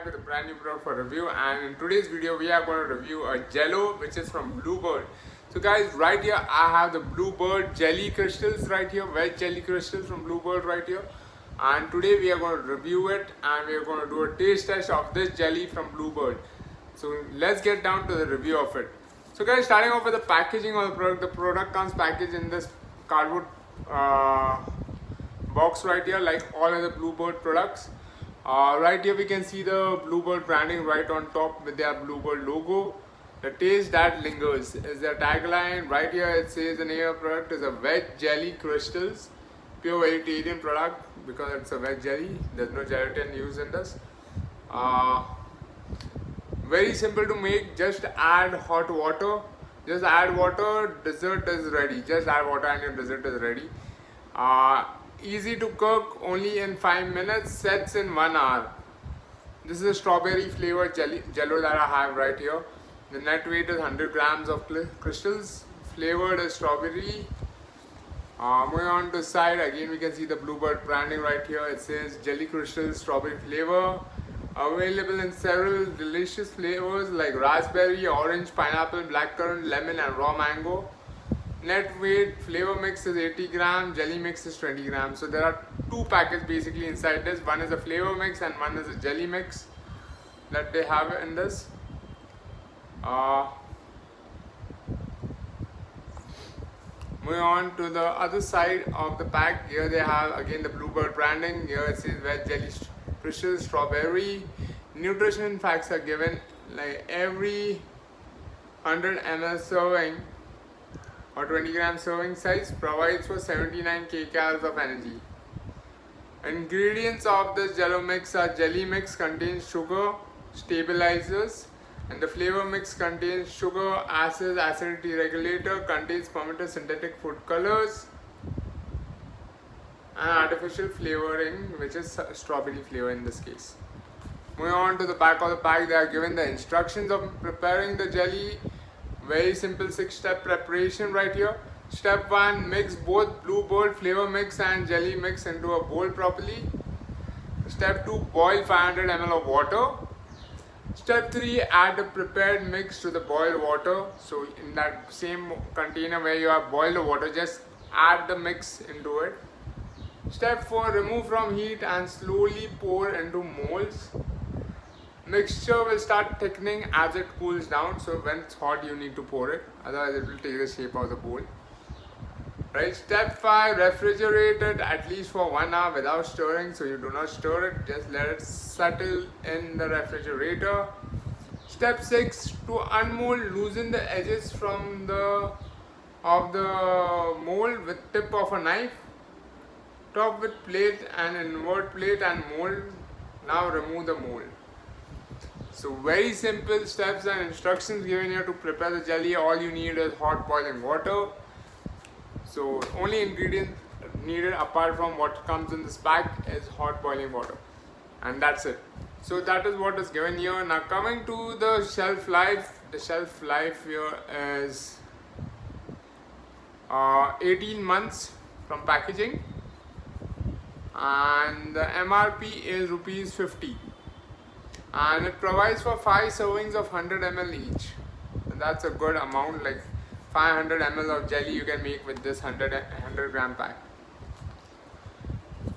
with a brand new product for review, and in today's video we are going to review a jello which is from Bluebird. So guys, right here I have the Bluebird jelly crystals right here, veg jelly crystals from Bluebird right here, and today we are going to review it and we are going to do a taste test of this jelly from Bluebird. So let's get down to the review of it. So guys, starting off with the packaging of the product comes packaged in this cardboard box right here, like all other Bluebird products. Right here we can see the Bluebird branding right on top with their Bluebird logo. The taste that lingers is their tagline. Right here it says the name of the product is a veg jelly crystals, pure vegetarian product because it's a veg jelly. There's no gelatin used in this. Very simple to make. Just add hot water. Just add water. Dessert is ready. Just add water and your dessert is ready. Easy to cook, only in 5 minutes, sets in 1 hour. This is a strawberry flavored jello that I have right here. The net weight is 100 grams of crystals. Flavored is strawberry. Moving on to the side, again we can see the Bluebird branding right here. It says jelly crystals strawberry flavor. Available in several delicious flavors like raspberry, orange, pineapple, blackcurrant, lemon and raw mango. Net weight flavor mix is 80 grams, jelly mix is 20 grams. So there are two packets basically inside this. One is a flavor mix and one is a jelly mix that they have in this. Moving on to the other side of the pack, here they have again the Bluebird branding. Here it says veg jelly crystals strawberry. Nutrition facts are given, like every 100 ml serving or 20 gram serving size provides for 79 kcal of energy. Ingredients of this jello mix are: jelly mix contains sugar stabilizers, and the flavor mix contains sugar, acids, acidity regulator, contains fermented synthetic food colors, and artificial flavoring, which is strawberry flavor in this case. Moving on to the back of the pack, they are given the instructions of preparing the jelly. Very simple 6-step preparation right here. Step 1, mix both Bluebird flavor mix and jelly mix into a bowl properly. Step 2, boil 500 ml of water. Step 3, add the prepared mix to the boiled water. So in that same container where you have boiled the water, just add the mix into it. Step 4, remove from heat and slowly pour into molds. Mixture will start thickening as it cools down, so when it's hot you need to pour it, otherwise it will take the shape of the bowl. Right. Step 5, refrigerate it at least for 1 hour without stirring, so you do not stir it, just let it settle in the refrigerator. Step 6, to unmold, loosen the edges from of the mold with tip of a knife. Top with plate and invert plate and mold. Now remove the mold. So very simple steps and instructions given here to prepare the jelly. All you need is hot boiling water. So only ingredient needed apart from what comes in this pack is hot boiling water, and that's it. So that is what is given here. Now coming to the shelf life, the shelf life here is 18 months from packaging, and the MRP is ₹50. And it provides for 5 servings of 100 ml each. And that's a good amount, like 500 ml of jelly you can make with this 100 gram pack.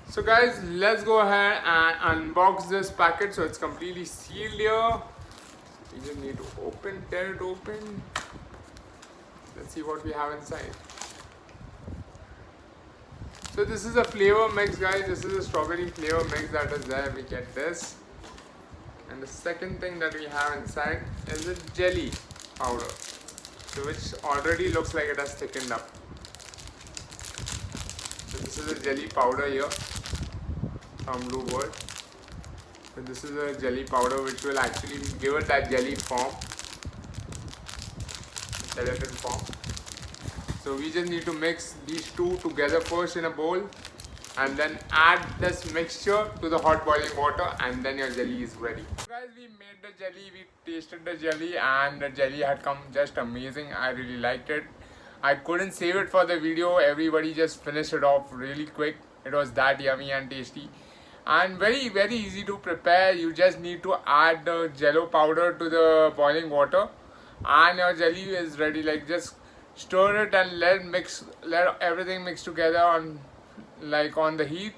So guys, let's go ahead and unbox this packet. So it's completely sealed here. You just need to tear it open. Let's see what we have inside. So this is a flavor mix, guys. This is a strawberry flavor mix that is there. We get this. And the second thing that we have inside is a jelly powder, so which already looks like it has thickened up. So this is a jelly powder here from Bluebird. So this is a jelly powder which will actually give it that jelly form, gelatin form. So we just need to mix these two together first in a bowl, and then add this mixture to the hot boiling water, and then your jelly is ready. So guys, we made the jelly, we tasted the jelly, and the jelly had come just amazing. I really liked it. I couldn't save it for the video. Everybody just finished it off really quick. It was that yummy and tasty. and very easy to prepare. You just need to add the jello powder to the boiling water and your jelly is ready. Like just stir it and let everything mix together on the heat.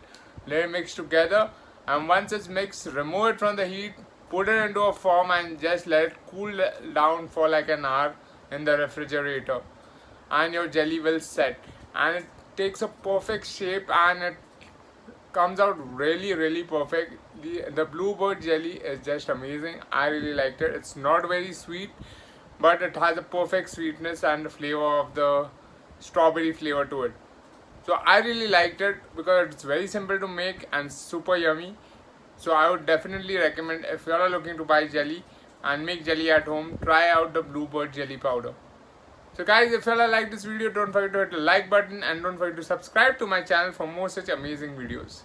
Let it mix together, and once it's mixed, remove it from the heat, put it into a form and just let it cool down for like an hour in the refrigerator, and your jelly will set and it takes a perfect shape and it comes out really perfect. The bluebird jelly is just amazing. I really liked it. It's not very sweet, but it has a perfect sweetness and the flavor of the strawberry flavor to it. So I really liked it because it's very simple to make and super yummy. So I would definitely recommend, if you are looking to buy jelly and make jelly at home, try out the bluebird jelly powder. So guys, if you all like this video, don't forget to hit the like button and don't forget to subscribe to my channel for more such amazing videos.